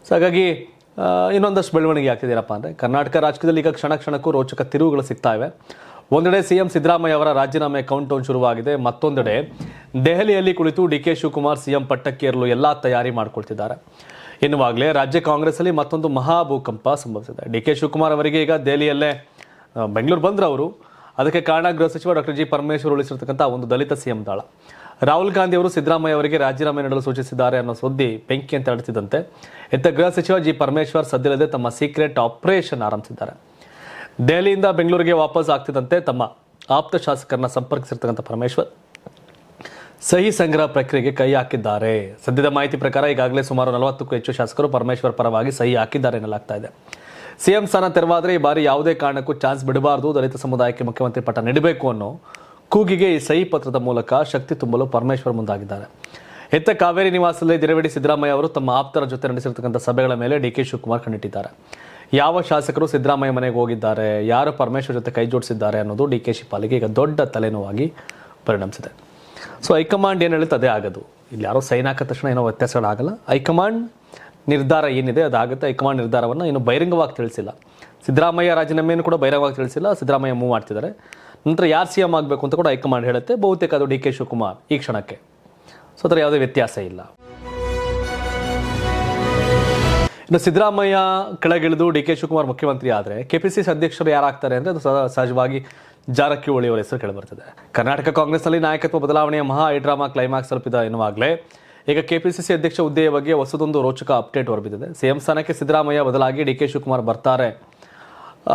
So ಹಾಗಾಗಿ ಇನ್ನೊಂದಷ್ಟು ಬೆಳವಣಿಗೆ ಆಗ್ತಿದ್ದೀರಪ್ಪ ಅಂದರೆ ಕರ್ನಾಟಕ ರಾಜಕೀಯದಲ್ಲಿ ಈಗ ಕ್ಷಣ ಕ್ಷಣಕ್ಕೂ ರೋಚಕ ತಿರುವುಗಳು ಸಿಗ್ತಾ ಇವೆ. ಒಂದೆಡೆ ಸಿಎಂ ಸಿದ್ದರಾಮಯ್ಯ ಅವರ ರಾಜೀನಾಮೆ ಕೌಂಟ್ ಡೌನ್ ಶುರುವಾಗಿದೆ. ಮತ್ತೊಂದೆಡೆ ದೆಹಲಿಯಲ್ಲಿ ಕುಳಿತು ಡಿ.ಕೆ. ಶಿವಕುಮಾರ್ ಸಿಎಂ ಪಟ್ಟಕ್ಕೇರಲು ಎಲ್ಲ ತಯಾರಿ ಮಾಡಿಕೊಳ್ತಿದ್ದಾರೆ ಎನ್ನುವಾಗಲೇ ರಾಜ್ಯ ಕಾಂಗ್ರೆಸ್ಸಲ್ಲಿ ಮತ್ತೊಂದು ಮಹಾಭೂಕಂಪ ಸಂಭವಿಸಿದೆ. ಡಿ.ಕೆ. ಶಿವಕುಮಾರ್ ಅವರಿಗೆ ಈಗ ದೆಹಲಿಯಲ್ಲೇ ಬೆಂಗಳೂರು ಬಂದ್ರು ಅವರು. ಅದಕ್ಕೆ ಕಾರಣ ಗೃಹ ಸಚಿವ ಡಾಕ್ಟರ್ ಜಿ ಪರಮೇಶ್ವರ್ ಉಳಿಸಿರ್ತಕ್ಕಂಥ ಒಂದು ದಲಿತ ಸಿಎಂ ದಾಳ. ರಾಹುಲ್ ಗಾಂಧಿ ಅವರು ಸಿದ್ದರಾಮಯ್ಯ ಅವರಿಗೆ ರಾಜೀನಾಮೆ ನೀಡಲು ಸೂಚಿಸಿದ್ದಾರೆ ಅನ್ನೋ ಸುದ್ದಿ ಬೆಂಕಿ ಅಂತ ಹರಡುತ್ತಿದ್ದಂತೆ ಇತ್ತ ಗೃಹ ಸಚಿವ ಜಿ ಪರಮೇಶ್ವರ್ ಸದ್ಯದಲ್ಲೇ ತಮ್ಮ ಸೀಕ್ರೆಟ್ ಆಪರೇಷನ್ ಆರಂಭಿಸಿದ್ದಾರೆ. ದೆಹಲಿಯಿಂದ ಬೆಂಗಳೂರಿಗೆ ವಾಪಸ್ ಆಗ್ತಿದ್ದಂತೆ ತಮ್ಮ ಆಪ್ತ ಶಾಸಕರನ್ನ ಸಂಪರ್ಕಿಸಿರ್ತಕ್ಕಂಥ ಪರಮೇಶ್ವರ್ ಸಹಿ ಸಂಗ್ರಹ ಪ್ರಕ್ರಿಯೆಗೆ ಕೈ ಹಾಕಿದ್ದಾರೆ. ಸದ್ಯದ ಮಾಹಿತಿ ಪ್ರಕಾರ ಈಗಾಗಲೇ ಸುಮಾರು 40ಕ್ಕೂ ಹೆಚ್ಚು ಶಾಸಕರು ಪರಮೇಶ್ವರ್ ಪರವಾಗಿ ಸಹಿ ಹಾಕಿದ್ದಾರೆ ಎನ್ನಲಾಗ್ತಾ ಇದೆ. ಸಿಎಂ ಸ್ಥಾನ ತೆರವಾದರೆ ಈ ಬಾರಿ ಯಾವುದೇ ಕಾರಣಕ್ಕೂ ಚಾನ್ಸ್ ಬಿಡಬಾರದು, ದಲಿತ ಸಮುದಾಯಕ್ಕೆ ಮುಖ್ಯಮಂತ್ರಿ ಪಟ್ಟ ನೀಡಬೇಕು ಅನ್ನೋ ಕೂಗಿಗೆ ಈ ಸಹಿ ಪತ್ರದ ಮೂಲಕ ಶಕ್ತಿ ತುಂಬಲು ಪರಮೇಶ್ವರ್ ಮುಂದಾಗಿದ್ದಾರೆ. ಎತ್ತ ಕಾವೇರಿ ನಿವಾಸದಲ್ಲಿ ದಿನವಿಡೀ ಸಿದ್ದರಾಮಯ್ಯ ಅವರು ತಮ್ಮ ಆಪ್ತರ ಜೊತೆ ನಡೆಸಿರ್ತಕ್ಕಂಥ ಸಭೆಗಳ ಮೇಲೆ ಡಿ.ಕೆ. ಶಿವಕುಮಾರ್ ಕಣ್ಣಿಟ್ಟಿದ್ದಾರೆ. ಯಾವ ಶಾಸಕರು ಸಿದ್ದರಾಮಯ್ಯ ಮನೆಗೆ ಹೋಗಿದ್ದಾರೆ, ಯಾರು ಪರಮೇಶ್ವರ್ ಜೊತೆ ಕೈ ಜೋಡಿಸಿದ್ದಾರೆ ಅನ್ನೋದು ಡಿ.ಕೆ. ಪಾಲಿಗೆ ಈಗ ದೊಡ್ಡ ತಲೆನೋವಾಗಿ ಪರಿಣಮಿಸಿದೆ. ಸೊ ಹೈಕಮಾಂಡ್ ಏನು ಹೇಳುತ್ತೆ ಅದೇ ಆಗೋದು. ಇಲ್ಲಿ ಯಾರೋ ಸೈನ್ ಹಾಕಿದ ತಕ್ಷಣ ಏನೋ ವ್ಯತ್ಯಾಸಗಳಾಗಲ್ಲ. ಹೈಕಮಾಂಡ್ ನಿರ್ಧಾರ ಏನಿದೆ ಅದಾಗುತ್ತೆ. ಹೈಕಮಾಂಡ್ ನಿರ್ಧಾರವನ್ನು ಇನ್ನು ಬಹಿರಂಗವಾಗಿ ತಿಳಿಸಿಲ್ಲ. ಸಿದ್ದರಾಮಯ್ಯ ರಾಜೀನಾಮೆಯನ್ನು ಕೂಡ ಬಹಿರಂಗವಾಗಿ ತಿಳಿಸಿಲ್ಲ. ಸಿದ್ದರಾಮಯ್ಯ ಮೂವ್ ಮಾಡ್ತಿದ್ದಾರೆ. ನಂತರ ಯಾರು ಸಿ ಎಂ ಆಗಬೇಕು ಅಂತ ಕೂಡ ಹೈಕಮಾಂಡ್ ಹೇಳುತ್ತೆ. ಬಹುತೇಕ ಅದು ಡಿ.ಕೆ. ಶಿವಕುಮಾರ್ ಈ ಕ್ಷಣಕ್ಕೆ. ಸೊ ಅದರ ಯಾವುದೇ ವ್ಯತ್ಯಾಸ ಇಲ್ಲ. ಇನ್ನು ಸಿದ್ದರಾಮಯ್ಯ ಕೆಳಗಿಳಿದು ಡಿ.ಕೆ. ಶಿವಕುಮಾರ್ ಮುಖ್ಯಮಂತ್ರಿ ಆದರೆ ಕೆಪಿಸಿಸಿ ಅಧ್ಯಕ್ಷರು ಯಾರಾಗ್ತಾರೆ ಅಂದರೆ ಅದು ಸಹಜವಾಗಿ ಜಾರಕಿಹೊಳಿ ಅವರ ಹೆಸರು ಕೇಳಿಬರ್ತದೆ. ಕರ್ನಾಟಕ ಕಾಂಗ್ರೆಸ್ನಲ್ಲಿ ನಾಯಕತ್ವ ಬದಲಾವಣೆಯ ಮಹಾ ಹೈಡ್ರಾಮಾ ಕ್ಲೈಮ್ಯಾಕ್ಸ್ ತಲುಪಿದ ಎನ್ನುವಾಗಲೇ ಈಗ ಕೆಪಿಸಿಸಿ ಅಧ್ಯಕ್ಷ ಹುದ್ದೆಯ ಬಗ್ಗೆ ಹೊಸದೊಂದು ರೋಚಕ ಅಪ್ಡೇಟ್ ಹೊರಬಿದ್ದಿದೆ. ಸಿಎಂ ಸ್ಥಾನಕ್ಕೆ ಸಿದ್ದರಾಮಯ್ಯ ಬದಲಾಗಿ ಡಿ.ಕೆ. ಶಿವಕುಮಾರ್ ಬರ್ತಾರೆ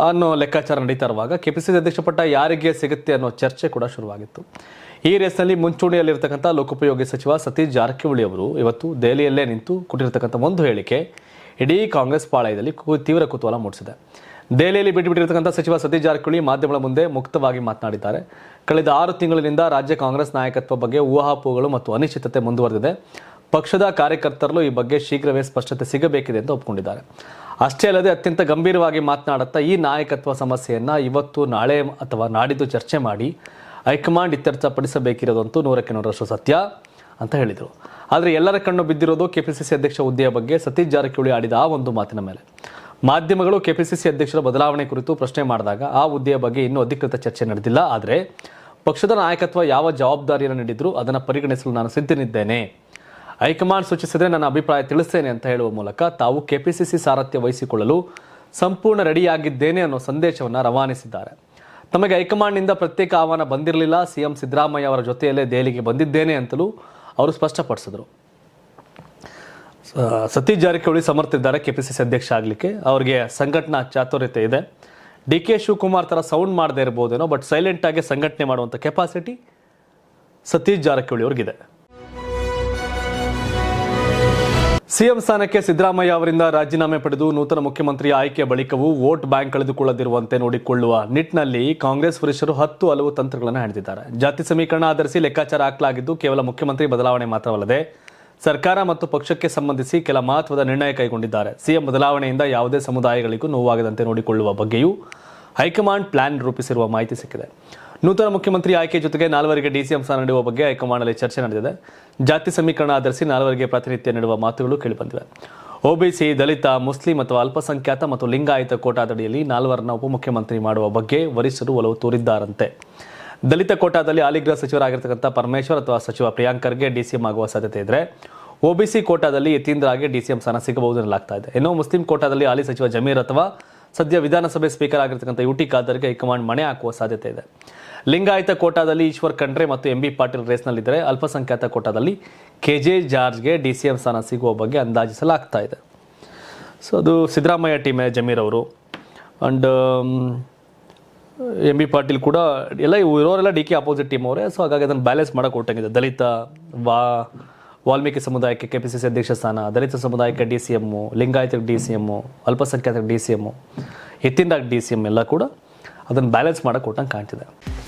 ಅನ್ನೋ ಲೆಕ್ಕಾಚಾರ ನಡೀತಾ ಇರುವಾಗ ಕೆಪಿಸಿಸಿ ಅಧ್ಯಕ್ಷ ಪಟ್ಟ ಯಾರಿಗೆ ಸಿಗುತ್ತೆ ಅನ್ನೋ ಚರ್ಚೆ ಕೂಡ ಶುರುವಾಗಿತ್ತು. ಈ ರೇಸ್ನಲ್ಲಿ ಮುಂಚೂಣಿಯಲ್ಲಿರ್ತಕ್ಕಂಥ ಲೋಕೋಪಯೋಗಿ ಸಚಿವ ಸತೀಶ್ ಜಾರಕಿಹೊಳಿ ಅವರು ಇವತ್ತು ದೆಹಲಿಯಲ್ಲೇ ನಿಂತು ಕೊಟ್ಟಿರ್ತಕ್ಕಂಥ ಒಂದು ಹೇಳಿಕೆ ಇಡೀ ಕಾಂಗ್ರೆಸ್ ಪಾಳಯದಲ್ಲಿ ತೀವ್ರ ಕುತೂಹಲ ಮೂಡಿಸಿದೆ. ದೆಹಲಿಯಲ್ಲಿ ಬಿಟ್ಟುಬಿಟ್ಟಿರ್ತಕ್ಕಂಥ ಸಚಿವ ಸತೀಶ್ ಜಾರಕಿಹೊಳಿ ಮಾಧ್ಯಮಗಳ ಮುಂದೆ ಮುಕ್ತವಾಗಿ ಮಾತನಾಡಿದ್ದಾರೆ. ಕಳೆದ 6 ತಿಂಗಳಿನಿಂದ ರಾಜ್ಯ ಕಾಂಗ್ರೆಸ್ ನಾಯಕತ್ವ ಬಗ್ಗೆ ಊಹಾಪೋಹಗಳು ಮತ್ತು ಅನಿಶ್ಚಿತತೆ ಮುಂದುವರೆದಿದೆ. ಪಕ್ಷದ ಕಾರ್ಯಕರ್ತರಲ್ಲೂ ಈ ಬಗ್ಗೆ ಶೀಘ್ರವೇ ಸ್ಪಷ್ಟತೆ ಸಿಗಬೇಕಿದೆ ಅಂತ ಒಪ್ಪಿಕೊಂಡಿದ್ದಾರೆ. ಅಷ್ಟೇ ಅಲ್ಲದೆ ಅತ್ಯಂತ ಗಂಭೀರವಾಗಿ ಮಾತನಾಡುತ್ತಾ ಈ ನಾಯಕತ್ವ ಸಮಸ್ಯೆಯನ್ನು ಇವತ್ತು ನಾಳೆ ಅಥವಾ ನಾಡಿದ್ದು ಚರ್ಚೆ ಮಾಡಿ ಹೈಕಮಾಂಡ್ ಇತ್ಯರ್ಥಪಡಿಸಬೇಕಿರೋದಂತೂ 100% ಸತ್ಯ ಅಂತ ಹೇಳಿದರು. ಆದರೆ ಎಲ್ಲರ ಕಣ್ಣು ಬಿದ್ದಿರೋದು ಕೆಪಿಸಿಸಿ ಅಧ್ಯಕ್ಷ ಹುದ್ದೆಯ ಬಗ್ಗೆ ಸತೀಶ್ ಜಾರಕಿಹೊಳಿ ಆಡಿದ ಆ ಒಂದು ಮಾತಿನ ಮೇಲೆ. ಮಾಧ್ಯಮಗಳು ಕೆಪಿಸಿಸಿ ಅಧ್ಯಕ್ಷರ ಬದಲಾವಣೆ ಕುರಿತು ಪ್ರಶ್ನೆ ಮಾಡಿದಾಗ ಆ ಹುದ್ದೆಯ ಬಗ್ಗೆ ಇನ್ನೂ ಅಧಿಕೃತ ಚರ್ಚೆ ನಡೆದಿಲ್ಲ. ಆದರೆ ಪಕ್ಷದ ನಾಯಕತ್ವ ಯಾವ ಜವಾಬ್ದಾರಿಯನ್ನು ನೀಡಿದ್ರು ಅದನ್ನು ಪರಿಗಣಿಸಲು ನಾನು ಸಿದ್ಧನಿದ್ದೇನೆ. ಹೈಕಮಾಂಡ್ ಸೂಚಿಸಿದರೆ ನನ್ನ ಅಭಿಪ್ರಾಯ ತಿಳಿಸ್ತೇನೆ ಅಂತ ಹೇಳುವ ಮೂಲಕ ತಾವು ಕೆಪಿಸಿಸಿ ಸಾರಥ್ಯ ವಹಿಸಿಕೊಳ್ಳಲು ಸಂಪೂರ್ಣ ರೆಡಿಯಾಗಿದ್ದೇನೆ ಅನ್ನೋ ಸಂದೇಶವನ್ನು ರವಾನಿಸಿದ್ದಾರೆ. ತಮಗೆ ಹೈಕಮಾಂಡ್ನಿಂದ ಪ್ರತ್ಯೇಕ ಆಹ್ವಾನ ಬಂದಿರಲಿಲ್ಲ. ಸಿಎಂ ಸಿದ್ದರಾಮಯ್ಯ ಅವರ ಜೊತೆಯಲ್ಲೇ ದೆಹಲಿಗೆ ಬಂದಿದ್ದೇನೆ ಅಂತಲೂ ಅವರು ಸ್ಪಷ್ಟಪಡಿಸಿದರು. ಸತೀಶ್ ಜಾರಕಿಹೊಳಿ ಸಮರ್ಥಿದ್ದಾರೆ ಕೆಪಿಸಿಸಿ ಅಧ್ಯಕ್ಷ ಆಗಲಿಕ್ಕೆ. ಅವರಿಗೆ ಸಂಘಟನಾ ಚಾತುರ್ಯತೆ ಇದೆ. ಡಿ.ಕೆ. ಶಿವಕುಮಾರ್ ಥರ ಸೌಂಡ್ ಮಾಡದೇ ಇರ್ಬೋದೇನೋ, ಬಟ್ ಸೈಲೆಂಟ್ ಆಗಿ ಸಂಘಟನೆ ಮಾಡುವಂಥ ಕೆಪಾಸಿಟಿ ಸತೀಶ್ ಜಾರಕಿಹೊಳಿ ಅವ್ರಿಗಿದೆ. ಸಿಎಂ ಸ್ಥಾನಕ್ಕೆ ಸಿದ್ದರಾಮಯ್ಯ ಅವರಿಂದ ರಾಜೀನಾಮೆ ಪಡೆದು ನೂತನ ಮುಖ್ಯಮಂತ್ರಿ ಆಯ್ಕೆ ಬಳಿಕವೂ ವೋಟ್ ಬ್ಯಾಂಕ್ ಕಳೆದುಕೊಳ್ಳದಿರುವಂತೆ ನೋಡಿಕೊಳ್ಳುವ ನಿಟ್ಟಿನಲ್ಲಿ ಕಾಂಗ್ರೆಸ್ ವರಿಷ್ಠರು 10 ಹಲವು ತಂತ್ರಗಳನ್ನು ಹೆಣೆದಿದ್ದಾರೆ. ಜಾತಿ ಸಮೀಕರಣ ಆಧರಿಸಿ ಲೆಕ್ಕಾಚಾರ ಹಾಕಲಾಗಿದ್ದು ಕೇವಲ ಮುಖ್ಯಮಂತ್ರಿ ಬದಲಾವಣೆ ಮಾತ್ರವಲ್ಲದೆ ಸರ್ಕಾರ ಮತ್ತು ಪಕ್ಷಕ್ಕೆ ಸಂಬಂಧಿಸಿ ಕೆಲ ಮಹತ್ವದ ನಿರ್ಣಯ ಕೈಗೊಂಡಿದ್ದಾರೆ. ಸಿಎಂ ಬದಲಾವಣೆಯಿಂದ ಯಾವುದೇ ಸಮುದಾಯಗಳಿಗೂ ನೋವಾಗದಂತೆ ನೋಡಿಕೊಳ್ಳುವ ಬಗ್ಗೆಯೂ ಹೈಕಮಾಂಡ್ ಪ್ಲಾನ್ ರೂಪಿಸಿರುವ ಮಾಹಿತಿ ಸಿಕ್ಕಿದೆ. ನೂತನ ಮುಖ್ಯಮಂತ್ರಿ ಆಯ್ಕೆ ಜೊತೆಗೆ 4ವರಿಗೆ ಡಿಸಿಎಂ ಸ್ಥಾನ ನೀಡುವ ಬಗ್ಗೆ ಹೈಕಮಾಂಡ್ನಲ್ಲಿ ಚರ್ಚೆ ನಡೆದಿದೆ. ಜಾತಿ ಸಮೀಕರಣ ಆಧರಿಸಿ 4ವರಿಗೆ ಪ್ರಾತಿನಿಧ್ಯ ನೀಡುವ ಮಾತುಗಳು ಕೇಳಿಬಂದಿವೆ. ಒಬಿಸಿ, ದಲಿತ, ಮುಸ್ಲಿಂ ಅಥವಾ ಅಲ್ಪಸಂಖ್ಯಾತ ಮತ್ತು ಲಿಂಗಾಯತ ಕೋಟಾದಡಿಯಲ್ಲಿ 4ವರನ್ನ ಉಪಮುಖ್ಯಮಂತ್ರಿ ಮಾಡುವ ಬಗ್ಗೆ ವರಿಷ್ಠರು ಒಲವು ತೋರಿದ್ದಾರಂತೆ. ದಲಿತ ಕೋಟಾದಲ್ಲಿ ಹಾಲಿ ಗೃಹ ಸಚಿವರಾಗಿರ್ತಕ್ಕಂಥ ಪರಮೇಶ್ವರ್ ಅಥವಾ ಸಚಿವ ಪ್ರಿಯಾಂಕ್ ಖರ್ಗೆ ಡಿಸಿಎಂ ಆಗುವ ಸಾಧ್ಯತೆ ಇದ್ದರೆ, ಒಬಿಸಿ ಕೋಟಾದಲ್ಲಿ ಯತೀಂದ್ರಗೆ ಡಿಸಿಎಂ ಸ್ಥಾನ ಸಿಗಬಹುದು ಎನ್ನಲಾಗ್ತಾ ಇದೆ. ಇನ್ನು ಮುಸ್ಲಿಂ ಕೋಟಾದಲ್ಲಿ ಹಾಲಿ ಸಚಿವ ಜಮೀರ್ ಅಥವಾ ಸದ್ಯ ವಿಧಾನಸಭೆ ಸ್ಪೀಕರ್ ಆಗಿರ್ತಕ್ಕಂಥ ಯುಟಿ ಖಾದರ್ಗೆ ಹೈಕಮಾಂಡ್ ಮಣೆ ಹಾಕುವ ಸಾಧ್ಯತೆ ಇದೆ. ಲಿಂಗಾಯತ ಕೋಟಾದಲ್ಲಿ ಈಶ್ವರ್ ಖಂಡ್ರೆ ಮತ್ತು ಎಂಬಿ ಪಾಟೀಲ್ ರೇಸ್ನಲ್ಲಿದ್ದರೆ, ಅಲ್ಪಸಂಖ್ಯಾತ ಕೋಟಾದಲ್ಲಿ ಕೆಜೆ ಜಾರ್ಜ್ಗೆ ಡಿಸಿಎಂ ಸ್ಥಾನ ಸಿಗುವ ಬಗ್ಗೆ ಅಂದಾಜಿಸಲಾಗ್ತಾ ಇದೆ. ಸೊ ಅದು ಸಿದ್ದರಾಮಯ್ಯ ಟೀಮೇ ಜಮೀರ್ ಅವರು ಆ್ಯಂಡ್ ಎಂಬಿ ಪಾಟೀಲ್ ಕೂಡ ಎಲ್ಲ ಇರೋರೆಲ್ಲ ಡಿ ಕೆ ಅಪೋಸಿಟ್ ಟೀಮ್ ಅವರೇ. ಸೊ ಹಾಗಾಗಿ ಅದನ್ನು ಬ್ಯಾಲೆನ್ಸ್ ಮಾಡೋಕೆ ಹೊರಟಾಗಿದೆ. ದಲಿತ ವಾಲ್ಮೀಕಿ ಸಮುದಾಯಕ್ಕೆ ಕೆಪಿಸಿಸಿ ಅಧ್ಯಕ್ಷ ಸ್ಥಾನ, ದಲಿತ ಸಮುದಾಯಕ್ಕೆ ಡಿಸಿಎಮ್ಮು, ಲಿಂಗಾಯತಕ್ಕೆ ಡಿಸಿಎಮ್ಮು, ಅಲ್ಪಸಂಖ್ಯಾತಕ್ಕೆ ಡಿಸಿಎಮ್ಮು, ಯತೀಂದ್ರಗೆ ಡಿಸಿಎಂ ಎಲ್ಲ ಕೂಡ ಅದನ್ನು ಬ್ಯಾಲೆನ್ಸ್ ಮಾಡೋಕೆ ಕೊಟ್ಟಂಗೆ ಕಾಣ್ತಿದೆ.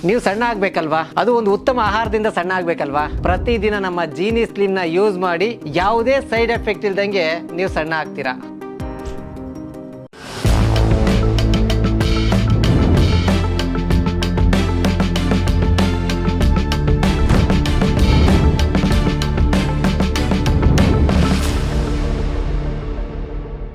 ನೀವು ಸಣ್ಣ ಆಗಬೇಕಲ್ವಾ? ಅದು ಒಂದು ಉತ್ತಮ ಆಹಾರದಿಂದ ಸಣ್ಣ ಆಗಬೇಕಲ್ವಾ? ಪ್ರತಿದಿನ ನಮ್ಮ ಜೀನಿ ಸ್ಲಿಮ್ನ ಯೂಸ್ ಮಾಡಿ ಯಾವುದೇ ಸೈಡ್ ಎಫೆಕ್ಟ್ ಇಲ್ದಂಗೆ ನೀವು ಸಣ್ಣ ಆಗ್ತೀರಾ.